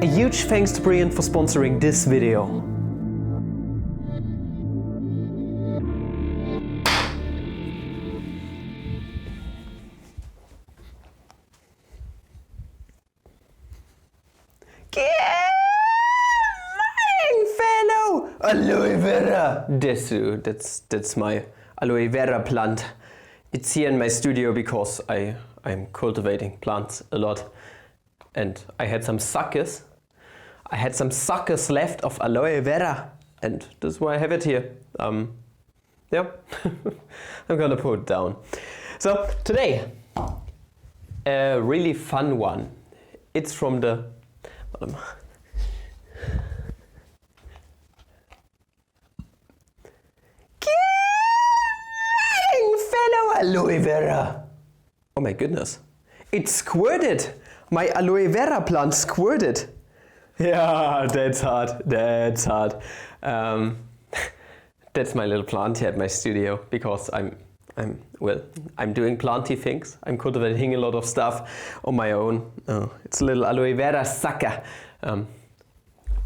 A huge thanks to Brian for sponsoring this video. Good morning, fellow aloe vera. That's my aloe vera plant. It's here in my studio because I'm cultivating plants a lot, and I had some suckers. Left of aloe vera, and that's why I have it here. Yeah, I'm gonna put it down. So today, a really fun one. It's from the fellow aloe vera. Oh my goodness, it squirted. My aloe vera plant squirted. Yeah, that's hard. That's my little plant here at my studio because I'm doing planty things. I'm cultivating a lot of stuff on my own. Oh, it's a little aloe vera sucker. I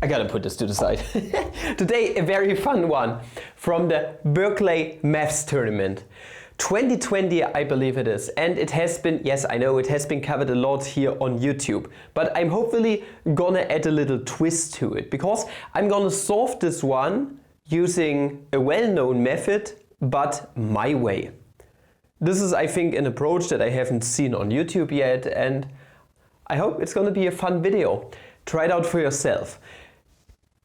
gotta put this to the side. Today, a very fun one from the Berkeley Maths Tournament. 2020, I believe it is, and it has been, yes, I know it has been covered a lot here on YouTube, but I'm hopefully gonna add a little twist to it because I'm gonna solve this one using a well-known method, but my way. This is, I think, an approach that I haven't seen on YouTube yet, and I hope it's gonna be a fun video. Try it out for yourself.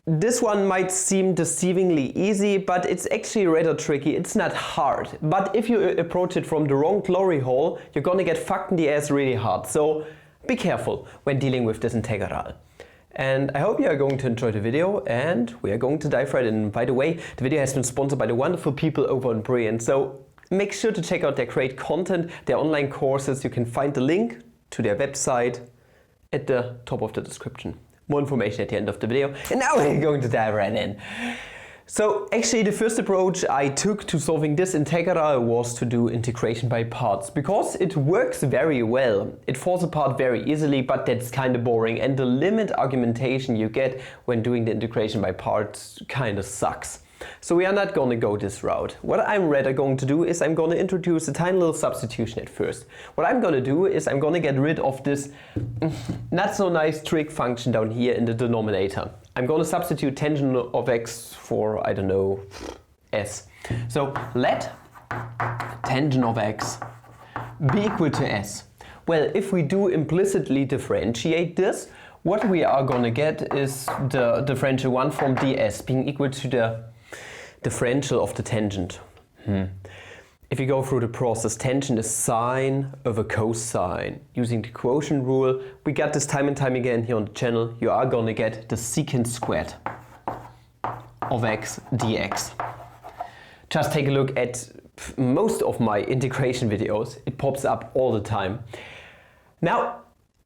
This one might seem deceivingly easy, but it's actually rather tricky. It's not hard. But if you approach it from the wrong glory hole, you're gonna get fucked in the ass really hard. So be careful when dealing with this integral. And I hope you are going to enjoy the video, and we are going to dive right in. By the way, the video has been sponsored by the wonderful people over on Brilliant. So make sure to check out their great content, their online courses. You can find the link to their website at the top of the description. More information at the end of the video. And now we're going to dive right in. So actually the first approach I took to solving this integral was to do integration by parts, because it works very well. It falls apart very easily, but that's kind of boring, and the limit argumentation you get when doing the integration by parts kind of sucks. So we are not going to go this route. What I'm rather going to do is I'm going to introduce a tiny little substitution at first. What I'm going to do is I'm going to get rid of this not so nice trig function down here in the denominator. I'm going to substitute tangent of x for, I don't know, s. So let tangent of x be equal to s. Well, if we do implicitly differentiate this, what we are going to get is the differential 1 from ds being equal to the differential of the tangent. If you go through the process, tangent is sine over cosine. Using the quotient rule, we got this time and time again here on the channel. You are going to get the secant squared of x dx. Just take a look at most of my integration videos. It pops up all the time. Now,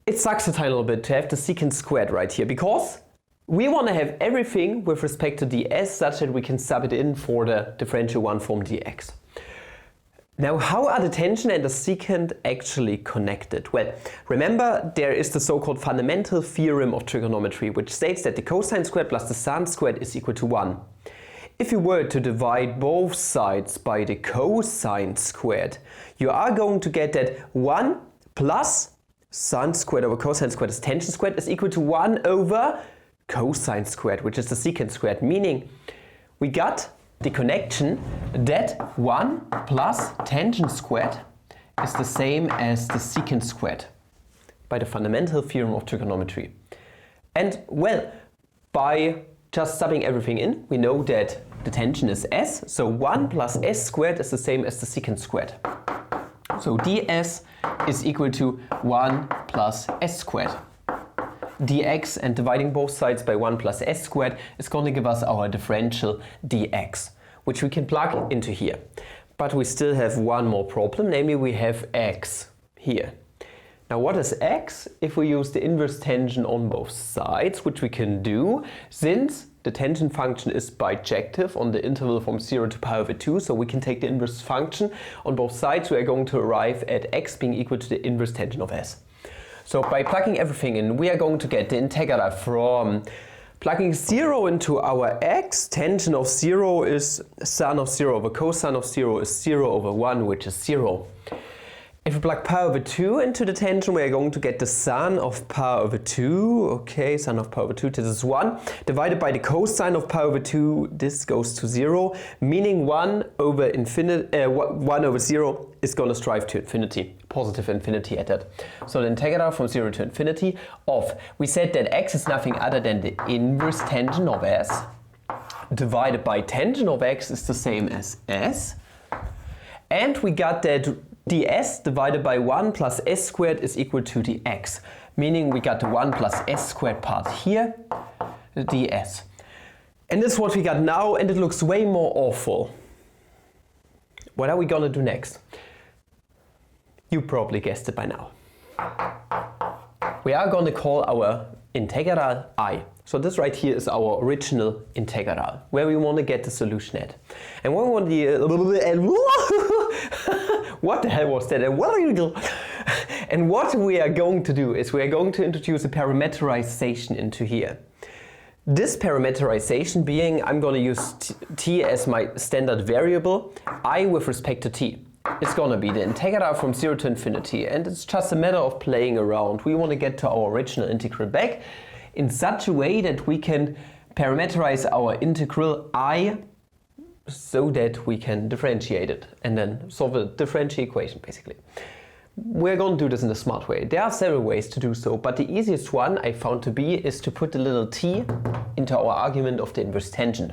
it sucks a tiny little bit to have the secant squared right here, because we want to have everything with respect to ds such that we can sub it in for the differential 1 from dx. Now, how are the tangent and the secant actually connected? Well, remember, there is the so-called fundamental theorem of trigonometry, which states that the cosine squared plus the sin squared is equal to 1. If you were to divide both sides by the cosine squared, you are going to get that 1 plus sin squared over cosine squared is tangent squared is equal to 1 over cosine squared, which is the secant squared, meaning we got the connection that 1 plus tangent squared is the same as the secant squared by the fundamental theorem of trigonometry. And well, by just subbing everything in, we know that the tangent is s, so 1 plus s squared is the same as the secant squared. So ds is equal to 1 plus s squared. Dx, and dividing both sides by 1 plus s squared is going to give us our differential dx, which we can plug into here. But we still have one more problem, namely we have x here. Now what is x? If we use the inverse tangent on both sides, which we can do, since the tangent function is bijective on the interval from 0 to pi over 2, so we can take the inverse function on both sides. We are going to arrive at x being equal to the inverse tangent of s. So by plugging everything in, we are going to get the integral from plugging 0 into our x. Tangent of 0 is sine of 0 over cosine of 0 is 0 over 1, which is 0. If we plug pi over 2 into the tangent, we are going to get the sine of pi over 2. Okay, sine of pi over 2, this is 1. Divided by the cosine of pi over 2, this goes to 0. Meaning 1 over 0 is going to strive to infinity. Positive infinity at that. So the integral from 0 to infinity of, we said that x is nothing other than the inverse tangent of s. Divided by tangent of x is the same as s. And we got that ds divided by 1 plus s squared is equal to dx, meaning we got the 1 plus s squared part here, the ds. And this is what we got now, and it looks way more awful. What are we gonna do next? You probably guessed it by now. We are going to call our integral I. So this right here is our original integral, where we want to get the solution at. And what we want to what the hell was that? And what we are going to do is we are going to introduce a parameterization into here. This parameterization being, I'm going to use t as my standard variable, I with respect to t. It's going to be the integral from 0 to infinity, and it's just a matter of playing around. We want to get to our original integral back in such a way that we can parameterize our integral I so that we can differentiate it and then solve a differential equation basically. We're going to do this in a smart way. There are several ways to do so, but the easiest one I found to be is to put the little t into our argument of the inverse tangent.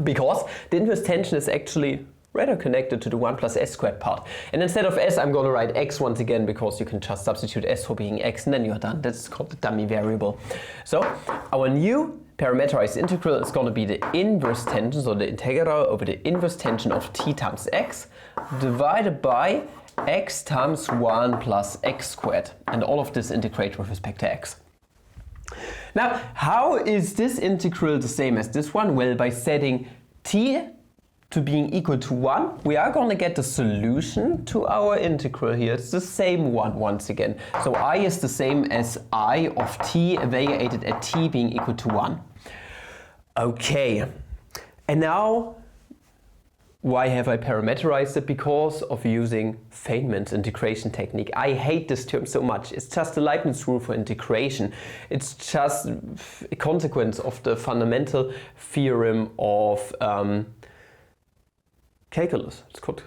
Because the inverse tangent is actually rather connected to the 1 plus s squared part. And instead of s, I'm going to write x once again, because you can just substitute s for being x and then you're done. That's called the dummy variable. So our new parameterized integral is going to be the inverse tangent, so the integral over the inverse tangent of t times x divided by x times 1 plus x squared. And all of this integrate with respect to x. Now, how is this integral the same as this one? Well, by setting t to being equal to 1, we are going to get the solution to our integral here. It's the same one once again. So I is the same as I of t evaluated at t being equal to 1. Okay, and now why have I parameterized it? Because of using Feynman's integration technique. I hate this term so much. It's just the Leibniz rule for integration. It's just a consequence of the fundamental theorem of calculus. It's called,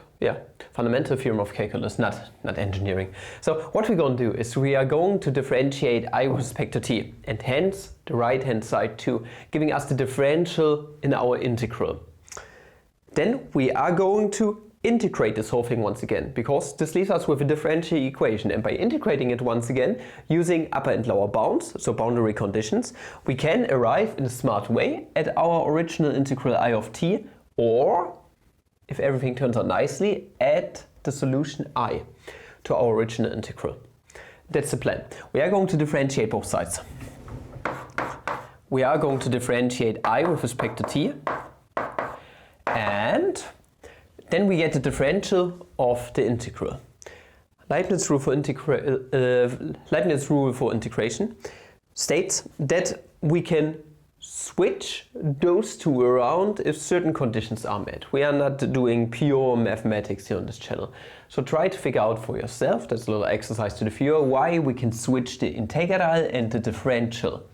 fundamental theorem of calculus, not engineering. So what we're going to do is we are going to differentiate I with respect to t, and hence the right hand side too, giving us the differential in our integral. Then we are going to integrate this whole thing once again, because this leaves us with a differential equation, and by integrating it once again using upper and lower bounds, so boundary conditions, we can arrive in a smart way at our original integral I of t, or if everything turns out nicely, at the solution I to our original integral. That's the plan. We are going to differentiate both sides. We are going to differentiate I with respect to t, and then we get the differential of the integral. Leibniz rule for integration states that we can switch those two around if certain conditions are met. We are not doing pure mathematics here on this channel. So try to figure out for yourself, that's a little exercise to the viewer, why we can switch the integral and the differential.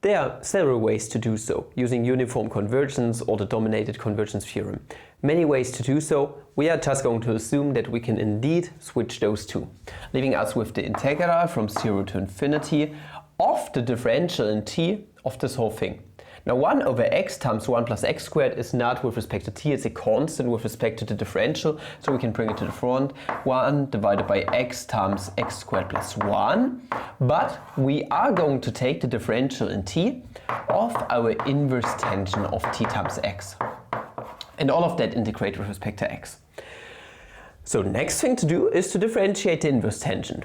There are several ways to do so, using uniform convergence or the dominated convergence theorem. Many ways to do so. We are just going to assume that we can indeed switch those two, leaving us with the integral from 0 to infinity of the differential in t of this whole thing. Now 1 over x times 1 plus x squared is not with respect to t, it's a constant with respect to the differential, so we can bring it to the front. 1 divided by x times x squared plus 1. But we are going to take the differential in t of our inverse tangent of t times x. And all of that integrate with respect to x. So the next thing to do is to differentiate the inverse tangent.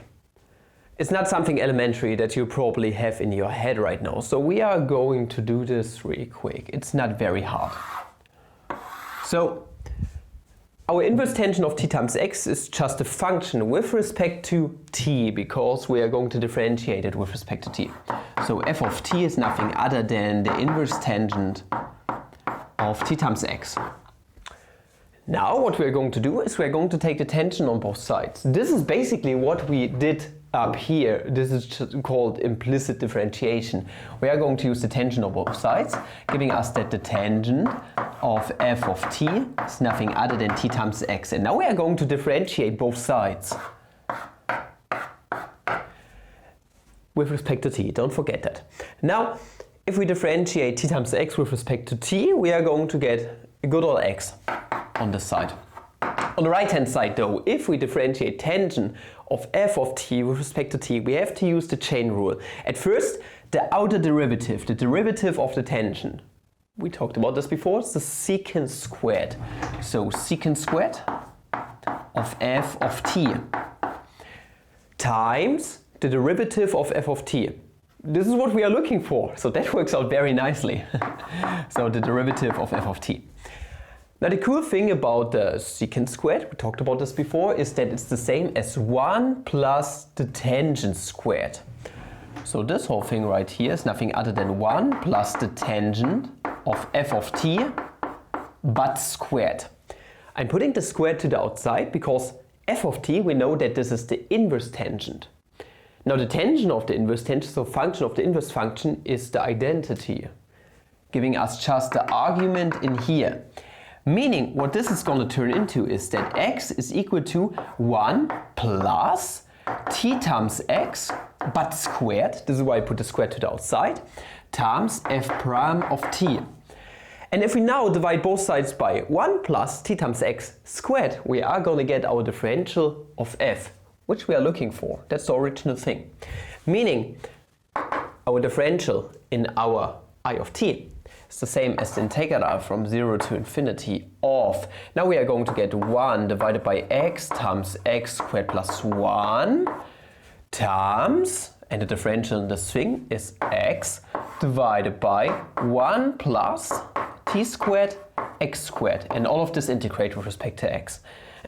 It's not something elementary that you probably have in your head right now, so we are going to do this really quick. It's not very hard. So our inverse tangent of t times x is just a function with respect to t, because we are going to differentiate it with respect to t. So f of t is nothing other than the inverse tangent of t times x. Now what we're going to do is we're going to take the tangent on both sides. This is basically what we did up here. This is just called implicit differentiation. We are going to use the tangent on both sides, giving us that the tangent of f of t is nothing other than t times x. And now we are going to differentiate both sides with respect to t. Don't forget that. Now, if we differentiate t times x with respect to t, we are going to get a good old x on this side. On the right hand side though, if we differentiate tangent of f of t with respect to t, we have to use the chain rule. At first, the outer derivative, the derivative of the tangent, we talked about this before, it's the secant squared. So secant squared of f of t times the derivative of f of t. This is what we are looking for, so that works out very nicely. So the derivative of f of t. Now the cool thing about the secant squared, we talked about this before, is that it's the same as 1 plus the tangent squared. So this whole thing right here is nothing other than 1 plus the tangent of f of t, but squared. I'm putting the squared to the outside because f of t, we know that this is the inverse tangent. Now the tangent of the inverse tangent, so function of the inverse function, is the identity, giving us just the argument in here. Meaning what this is going to turn into is that x is equal to 1 plus t times x, but squared, this is why I put the square to the outside, times f prime of t. And if we now divide both sides by 1 plus t times x squared, we are going to get our differential of f, which we are looking for. That's the original thing. Meaning our differential in our I of t is the same as the integral from 0 to infinity of, now we are going to get 1 divided by x times x squared plus 1 times, and the differential in this thing is x divided by 1 plus t squared x squared, and all of this integrate with respect to x.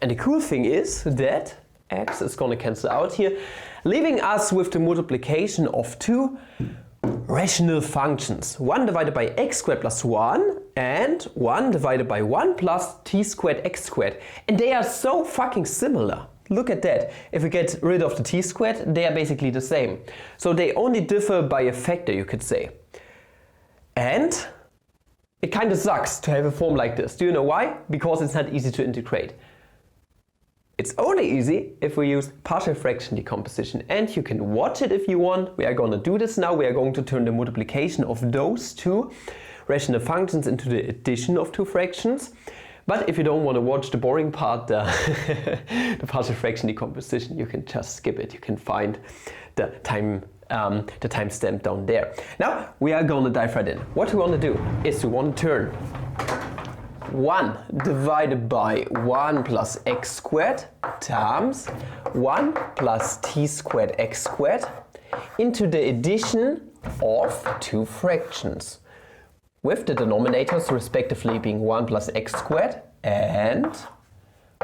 And the cool thing is that x is going to cancel out here, leaving us with the multiplication of two rational functions. 1 divided by x squared plus 1 and 1 divided by 1 plus t squared x squared. And they are so fucking similar. Look at that. If we get rid of the t squared, they are basically the same. So they only differ by a factor, you could say. And it kind of sucks to have a form like this. Do you know why? Because it's not easy to integrate. It's only easy if we use partial fraction decomposition, and you can watch it if you want. We are going to do this now. We are going to turn the multiplication of those two rational functions into the addition of two fractions. But if you don't want to watch the boring part, the partial fraction decomposition, you can just skip it. You can find the timestamp down there. Now we are going to dive right in. What we want to do is we want to turn 1 divided by 1 plus x squared times 1 plus t squared x squared into the addition of two fractions, with the denominators respectively being 1 plus x squared and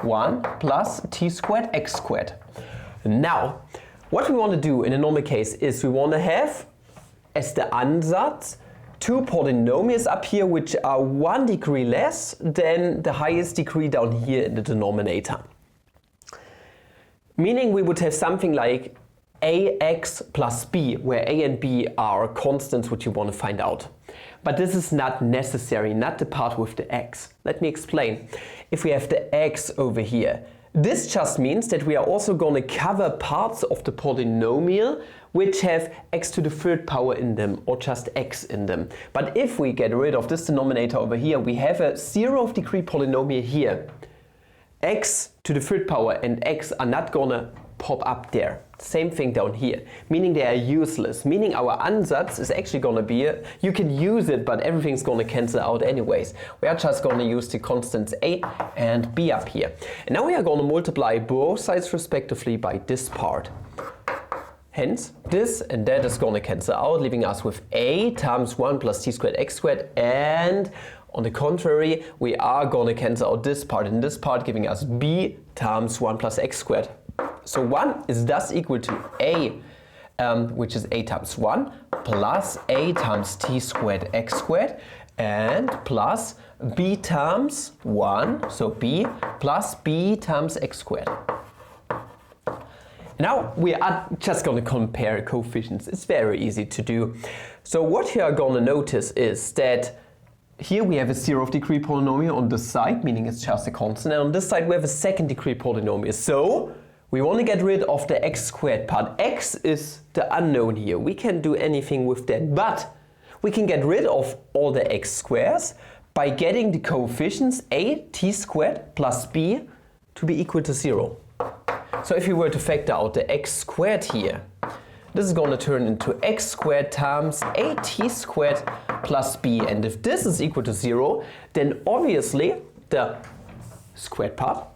1 plus t squared x squared. Now, what we want to do in a normal case is we want to have as the ansatz two polynomials up here which are 1 degree less than the highest degree down here in the denominator. Meaning we would have something like ax plus b, where a and b are constants which you want to find out. But this is not necessary, not the part with the x. Let me explain. If we have the x over here, this just means that we are also going to cover parts of the polynomial which have x to the third power in them, or just x in them. But if we get rid of this denominator over here, we have a 0th degree polynomial here. X to the third power and x are not going to pop up there. Same thing down here, meaning they are useless, meaning our ansatz is actually going to be, you can use it, but everything's going to cancel out anyways. We are just going to use the constants a and b up here. And now we are going to multiply both sides respectively by this part. Hence, this and that is going to cancel out, leaving us with a times 1 plus t squared x squared and On the contrary, we are going to cancel out this part and this part, giving us b times 1 plus x squared. So 1 is thus equal to a, which is a times 1, plus a times t squared x squared, and plus b times 1, so b, plus b times x squared. Now we are just going to compare coefficients. It's very easy to do. So what you are going to notice is that here we have a 0th degree polynomial on this side, meaning it's just a constant, and on this side we have a 2nd degree polynomial. So we want to get rid of the x squared part. X is the unknown here. We can do anything with that, but we can get rid of all the x squares by getting the coefficients a t squared plus b to be equal to 0. So if we were to factor out the x squared here, this is going to turn into x squared times a t squared plus b. And if this is equal to 0, then obviously the squared part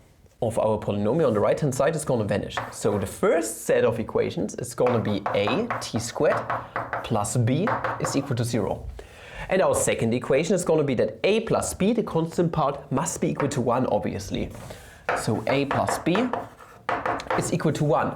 of our polynomial on the right hand side is going to vanish. So the first set of equations is going to be a t squared plus b is equal to 0. And our second equation is going to be that a plus b, the constant part, must be equal to 1, obviously. So a plus b is equal to 1.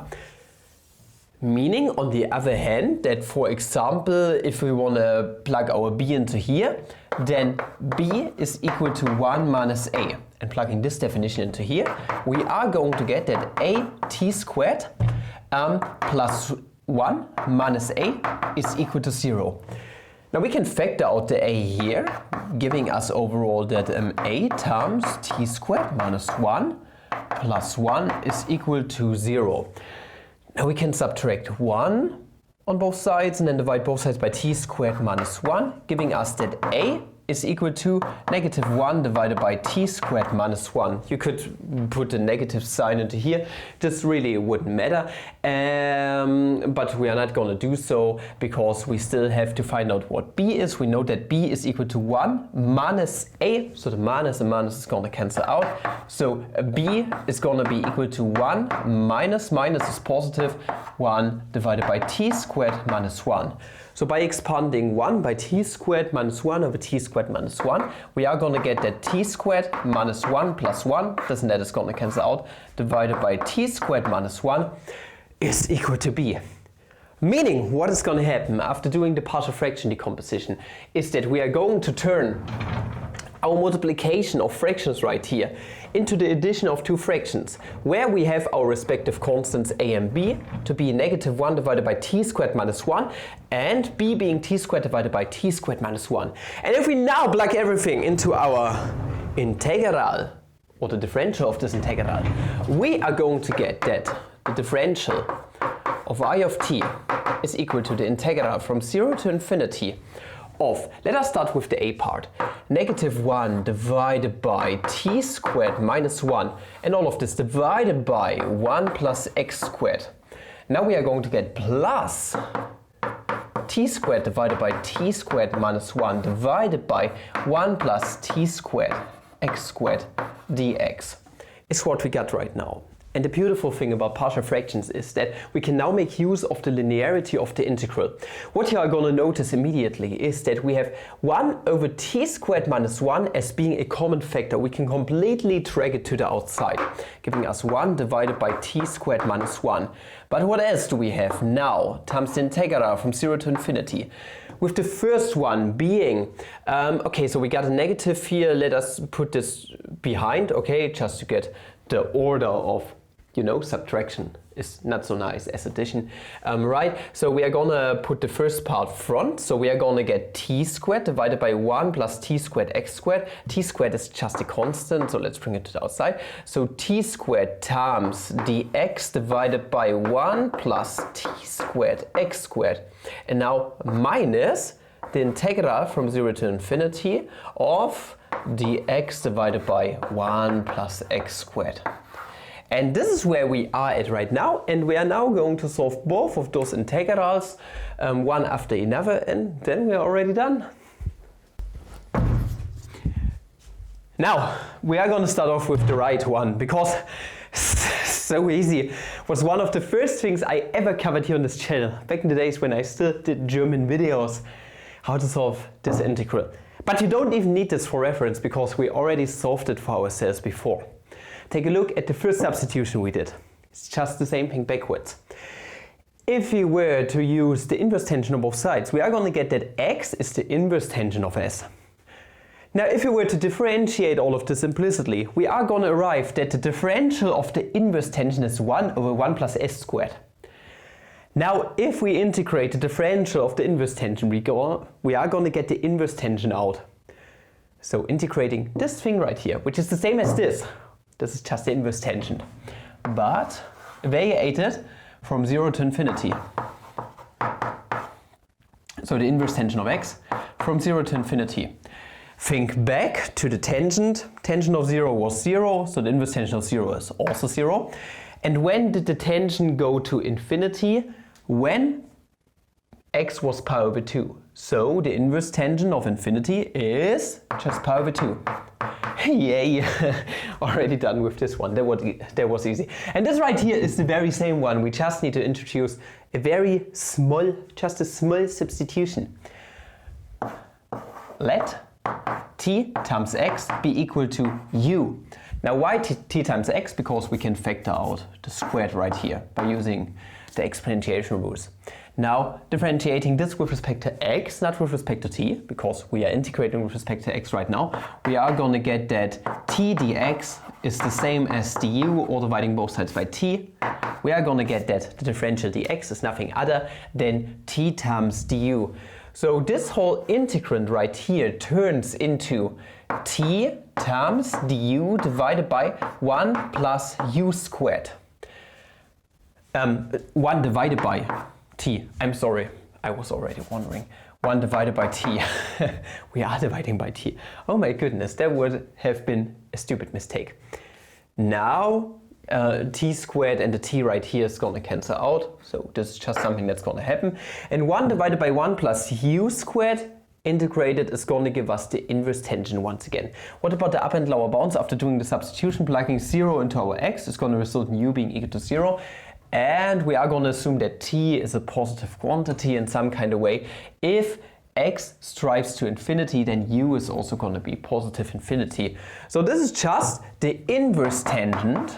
Meaning, on the other hand, that for example, if we want to plug our b into here, then b is equal to 1 minus a. And plugging this definition into here, we are going to get that a t squared plus 1 minus a is equal to 0. Now we can factor out the a here, giving us overall that a times t squared minus 1 plus 1 is equal to 0. Now we can subtract 1 on both sides and then divide both sides by t squared minus 1, giving us that a is equal to negative 1 divided by t squared minus 1. You could put a negative sign into here. This really wouldn't matter, but we are not going to do so because we still have to find out what b is. We know that b is equal to 1 minus a, so the minus and minus is going to cancel out. So b is going to be equal to 1 minus is positive, 1 divided by t squared minus 1. So by expanding 1 by t squared minus 1 over t squared minus 1, we are going to get that t squared minus 1 plus 1, this and that is going to cancel out, divided by t squared minus 1 is equal to b. Meaning, what is going to happen after doing the partial fraction decomposition is that we are going to turn our multiplication of fractions right here into the addition of two fractions, where we have our respective constants a and b to be negative 1 divided by t squared minus 1 and b being t squared divided by t squared minus 1. And if we now plug everything into our integral, or the differential of this integral, we are going to get that the differential of I of t is equal to the integral from 0 to infinity of, let us start with the a part, negative 1 divided by t squared minus 1, and all of this divided by 1 plus x squared. Now we are going to get plus t squared divided by t squared minus 1 divided by 1 plus t squared x squared dx. Is what we got right now. And the beautiful thing about partial fractions is that we can now make use of the linearity of the integral. What you are going to notice immediately is that we have 1 over t squared minus 1 as being a common factor. We can completely drag it to the outside, giving us 1 divided by t squared minus 1. But what else do we have now times the integral from 0 to infinity? With the first one being, okay, so we got a negative here. Let us put this behind, okay, just to get the order of, you know, subtraction is not so nice as addition, right? So we are gonna put the first part front. So we are gonna get t squared divided by 1 plus t squared x squared. T squared is just a constant, so let's bring it to the outside. So t squared times dx divided by 1 plus t squared x squared. And now minus the integral from 0 to infinity of dx divided by 1 plus x squared. And this is where we are at right now, and we are now going to solve both of those integrals, one after another, and then we are already done. Now, we are going to start off with the right one, because so easy. It was one of the first things I ever covered here on this channel, back in the days when I still did German videos, how to solve this integral. But you don't even need this for reference because we already solved it for ourselves before. Take a look at the first substitution we did. It's just the same thing backwards. If we were to use the inverse tangent on both sides, we are going to get that x is the inverse tangent of s. Now if we were to differentiate all of this implicitly, we are going to arrive that the differential of the inverse tangent is 1 over 1 plus s squared. Now if we integrate the differential of the inverse tangent, we are going to get the inverse tangent out. So integrating this thing right here, which is the same as this. This is just the inverse tangent, but evaluated from 0 to infinity. So the inverse tangent of x from 0 to infinity. Think back to the tangent. Tangent of 0 was 0, so the inverse tangent of 0 is also 0. And when did the tangent go to infinity? When x was pi over 2. So the inverse tangent of infinity is just pi over 2. Yay! Already done with this one. That was easy. And this right here is the very same one. We just need to introduce a very small, just a small substitution. Let t times x be equal to u. Now why t times x? Because we can factor out the squared right here by using the exponentiation rules. Now differentiating this with respect to x, not with respect to t, because we are integrating with respect to x right now, we are going to get that t dx is the same as du, or dividing both sides by t. We are going to get that the differential dx is nothing other than t times du. So this whole integrand right here turns into t times du divided by 1 plus u squared. 1 divided by t. I'm sorry, I was already wondering. 1 divided by t. We are dividing by t. Oh my goodness, that would have been a stupid mistake. Now t squared and the t right here is going to cancel out. So this is just something that's going to happen. And 1 divided by 1 plus u squared integrated is going to give us the inverse tangent once again. What about the upper and lower bounds? After doing the substitution, plugging 0 into our x is going to result in u being equal to 0. And we are going to assume that t is a positive quantity in some kind of way. If x strives to infinity, then u is also going to be positive infinity. So this is just the inverse tangent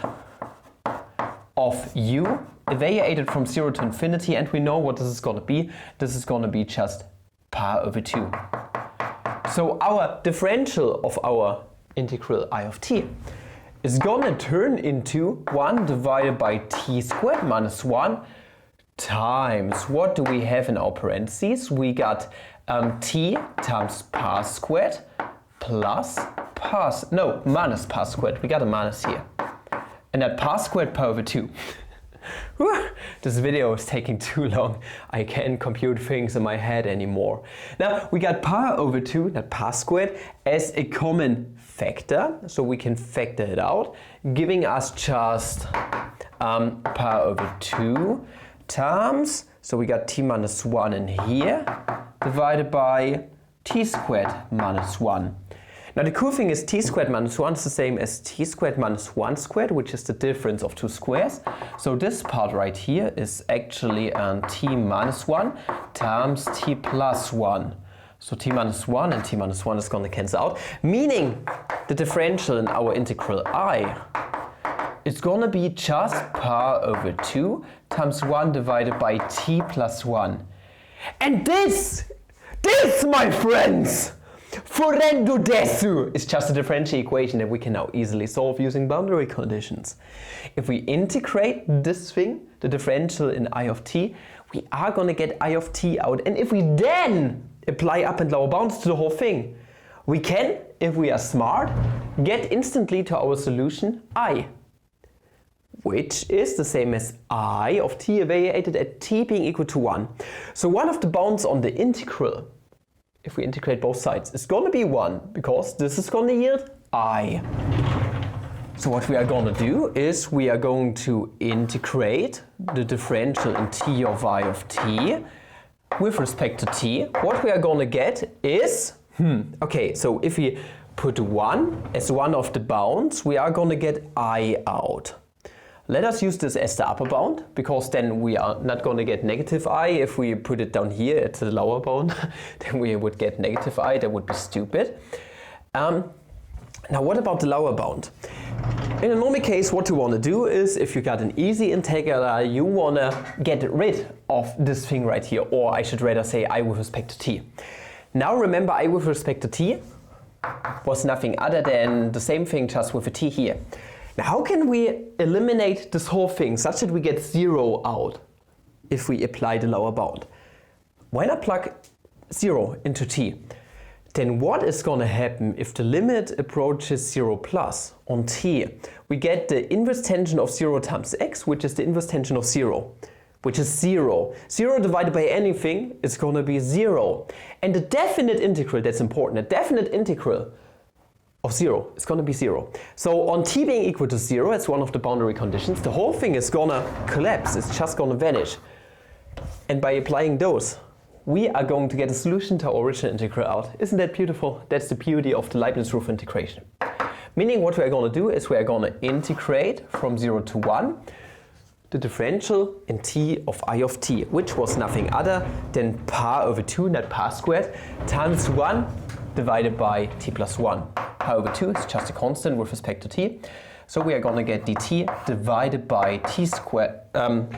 of u evaluated from 0 to infinity, and we know what this is going to be. This is going to be just pi over 2. So our differential of our integral I of t is going to turn into 1 divided by t squared minus 1 times, what do we have in our parentheses? We got t times pi squared plus minus pi squared. We got a minus here. And that pi squared pi over 2. This video is taking too long. I can't compute things in my head anymore. Now we got pi over 2, that pi squared, as a common factor. So we can factor it out, giving us just pi over 2 times, so we got t minus 1 in here, divided by t squared minus 1. Now the cool thing is t squared minus 1 is the same as t squared minus 1 squared, which is the difference of two squares. So this part right here is actually t minus 1 times t plus 1. So t minus 1 and t minus 1 is going to cancel out, meaning the differential in our integral I is going to be just pi over 2 times 1 divided by t plus 1. And this, my friends, Forendo desu is just a differential equation that we can now easily solve using boundary conditions. If we integrate this thing, the differential in I of t, we are going to get I of t out. And if we then apply up and lower bounds to the whole thing, we can, if we are smart, get instantly to our solution I, which is the same as I of t evaluated at t being equal to 1. So one of the bounds on the integral, if we integrate both sides, is going to be 1, because this is going to yield I. So what we are going to do is we are going to integrate the differential in t of I of t with respect to t. What we are going to get is, okay, so if we put 1 as one of the bounds, we are going to get I out. Let us use this as the upper bound, because then we are not going to get negative I. If we put it down here at the lower bound, then we would get negative I. That would be stupid. Now what about the lower bound? In a normal case, what you want to do is, if you got an easy integral, you want to get rid of this thing right here, or I should rather say I with respect to t. Now remember, I with respect to t was nothing other than the same thing, just with a t here. Now how can we eliminate this whole thing such that we get 0 out if we apply the lower bound? When I plug 0 into t, then what is going to happen if the limit approaches 0 plus on t? We get the inverse tangent of 0 times x, which is the inverse tangent of 0, which is 0. 0 divided by anything is going to be 0. And the definite integral, that's important, the definite integral of 0 is going to be 0. So on t being equal to 0, it's one of the boundary conditions, the whole thing is going to collapse, it's just going to vanish. And by applying those, we are going to get a solution to our original integral out. Isn't that beautiful? That's the beauty of the Leibniz rule of integration. Meaning what we are going to do is we are going to integrate from 0 to 1 the differential in t of I of t, which was nothing other than par over 2, not par squared, times 1 divided by t plus 1. Par over 2 is just a constant with respect to t. So we are going to get dt divided by t squared,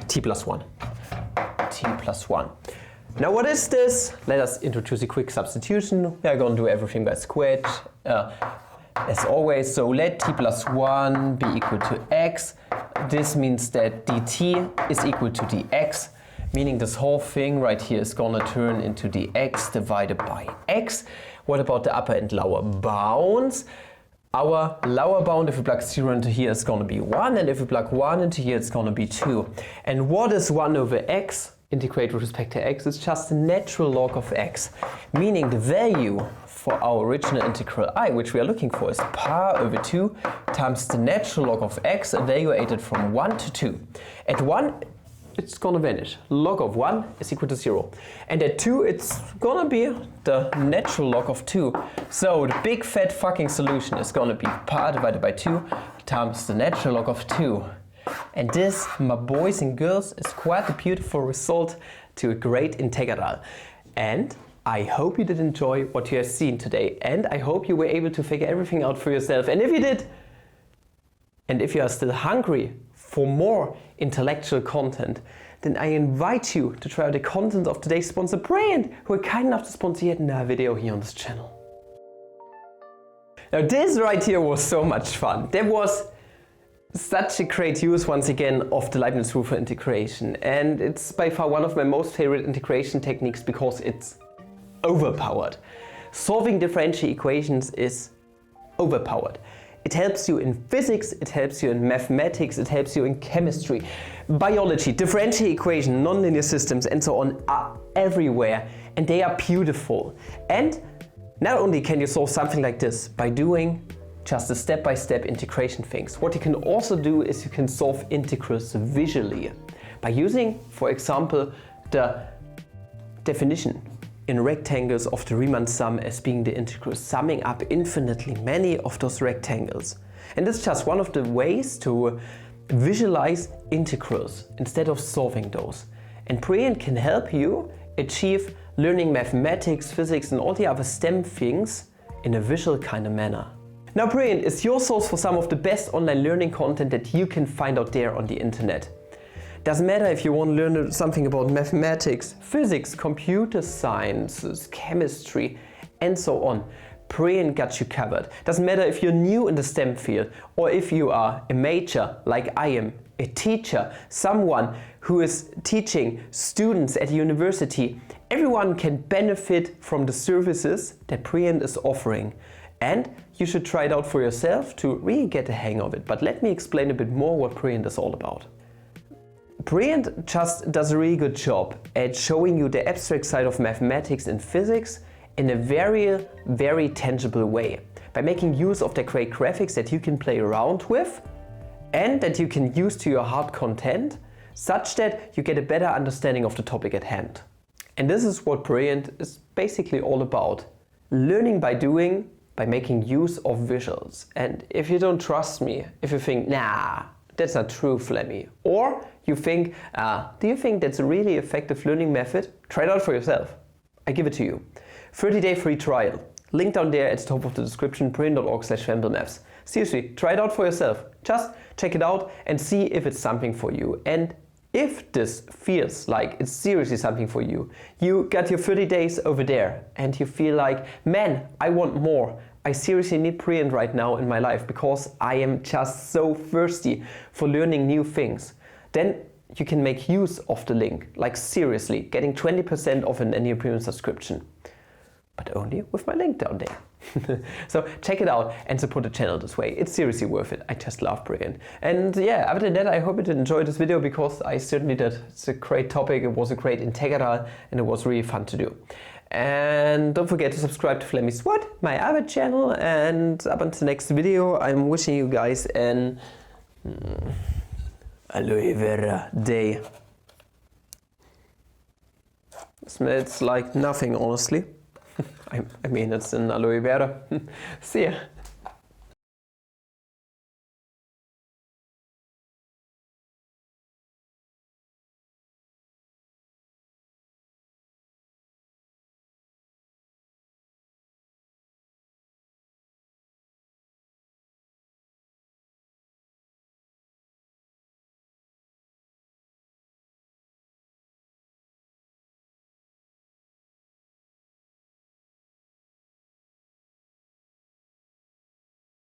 t plus 1. T plus 1. Now what is this? Let us introduce a quick substitution. We are going to do everything by squared, as always. So let t plus 1 be equal to x. This means that dt is equal to dx, meaning this whole thing right here is going to turn into dx divided by x. What about the upper and lower bounds? Our lower bound, if we plug 0 into here, is going to be 1, and if we plug 1 into here, it's going to be 2. And what is 1 over x? Integrate with respect to x is just the natural log of x, meaning the value for our original integral I, which we are looking for, is par over 2 times the natural log of x evaluated from 1 to 2. At 1, it's going to vanish. Log of 1 is equal to 0. And at 2, it's going to be the natural log of 2. So the big fat fucking solution is going to be par divided by 2 times the natural log of 2. And this, my boys and girls, is quite a beautiful result to a great integral. And I hope you did enjoy what you have seen today, and I hope you were able to figure everything out for yourself. And if you did, and if you are still hungry for more intellectual content, then I invite you to try out the content of today's sponsor, Brand, who are kind enough to sponsor yet another video here on this channel. Now this right here was so much fun. There was such a great use once again of the Leibniz rule for integration, and it's by far one of my most favorite integration techniques because it's overpowered. Solving differential equations is overpowered. It helps you in physics, it helps you in mathematics, it helps you in chemistry, biology, differential equation, nonlinear systems and so on are everywhere, and they are beautiful. And not only can you solve something like this by doing just the step-by-step integration things, what you can also do is you can solve integrals visually by using, for example, the definition in rectangles of the Riemann sum as being the integral summing up infinitely many of those rectangles. And it's just one of the ways to visualize integrals instead of solving those. And Brilliant can help you achieve learning mathematics, physics and all the other STEM things in a visual kind of manner. Now Brilliant is your source for some of the best online learning content that you can find out there on the internet. Doesn't matter if you want to learn something about mathematics, physics, computer sciences, chemistry and so on. Brilliant got you covered. Doesn't matter if you're new in the STEM field or if you are a major like I am, a teacher, someone who is teaching students at a university. Everyone can benefit from the services that Brilliant is offering. And you should try it out for yourself to really get the hang of it. But let me explain a bit more what Brilliant is all about. Brilliant just does a really good job at showing you the abstract side of mathematics and physics in a very, very tangible way by making use of the great graphics that you can play around with and that you can use to your hard content such that you get a better understanding of the topic at hand. And this is what Brilliant is basically all about. Learning by doing, by making use of visuals. And if you don't trust me, if you think, nah, that's not true, Flammy. Or you think, do you think that's a really effective learning method? Try it out for yourself. I give it to you. 30-day free trial. Link down there at the top of the description, brilliant.org/FembleMaths. Seriously, try it out for yourself. Just check it out and see if it's something for you. And if this feels like it's seriously something for you, you got your 30 days over there and you feel like, man, I want more. I seriously need Brilliant right now in my life because I am just so thirsty for learning new things. Then you can make use of the link, like seriously, getting 20% off an annual premium subscription. But only with my link down there. So check it out and support the channel this way. It's seriously worth it. I just love Brilliant. And yeah, other than that, I hope you did enjoy this video because I certainly did. It's a great topic. It was a great integral and it was really fun to do. And don't forget to subscribe to Flammy's What, my other channel. And up until the next video, I'm wishing you guys an aloe vera day. Smells like nothing, honestly. I mean, it's an aloe vera. See ya.